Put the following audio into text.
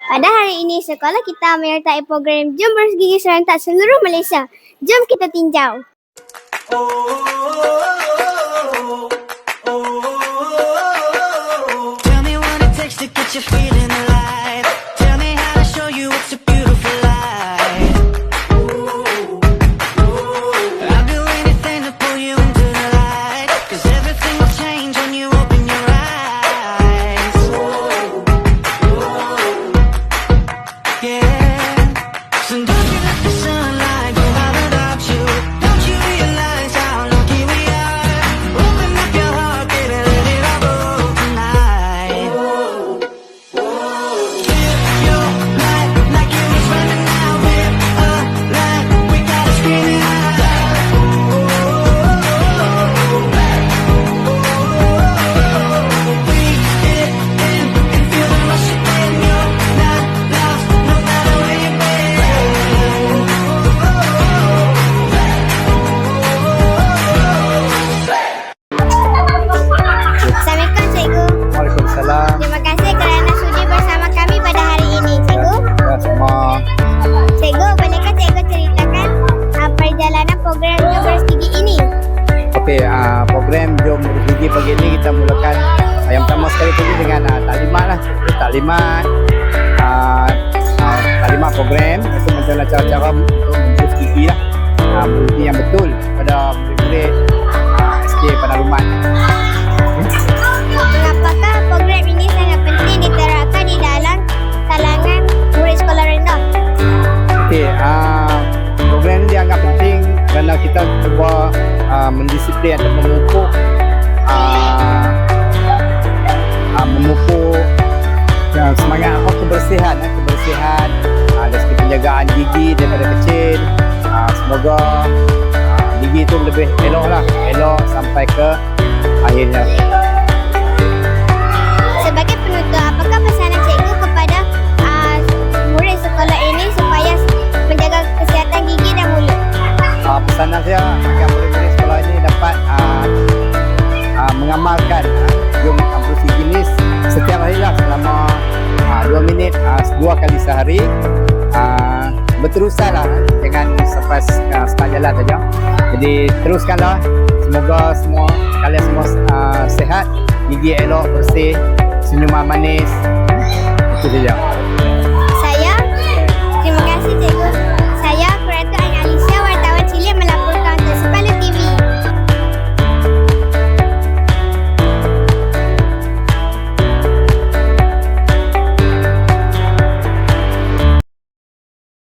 Pada hari ini, sekolah kita menyertai program Jom Bersih Gigi serentak seluruh Malaysia. Jom kita tinjau. Tell me what it takes to get you feeling alive. Tell me how to show you it's a beautiful life. I'll do anything to pull you into the light, 'cause everything will change when you open your eyes. Yeah. So don't you let the sunlight go out without you. Don't you realize how lucky we are? Open up your heart, baby, let it all go tonight. Live your life like it was running out. We're alive, we gotta scream it out. Breathe it in and feel the rush again. You're not lost, no matter where you've been. Assalamualaikum, Cikgu. Waalaikumsalam. Terima kasih kerana sudi bersama kami pada hari ini, Cikgu. Ya, semua. Cikgu, bolehkah Cikgu ceritakan perjalanan program Jom Bersih Gigi ini? Okey, program Jom Bersih Gigi pagi ini kita mulakan yang pertama sekali tadi dengan taklimat lah. Taklimat program itu mengenai cara-cara untuk membersih gigi lah. Bersih yang betul pada murid-murid SK Penaluman. Mengapakah program ini sangat penting diterapkan di dalam kalangan murid sekolah rendah? Okey, program ini dianggap penting kerana kita cuba mendisiplin atau memupuk semangat kebersihan dari segi penjagaan gigi daripada kecil. Semoga gigi itu lebih elok sampai ke akhirnya. Sebagai penutup, apakah pesanan Cikgu kepada murid sekolah ini supaya menjaga kesihatan gigi dan mulut? Pesanan saya agar murid-murid sekolah ini dapat mengamalkan Jom Bersih Gigi ini setiap hari lah selama 2 minit 2 kali sehari. Berterusan lah, jangan sampai setengah jalan saja. Jadi teruskanlah. Semoga kalian semua sehat, gigi elok, bersih, senyuman manis. Itu saja.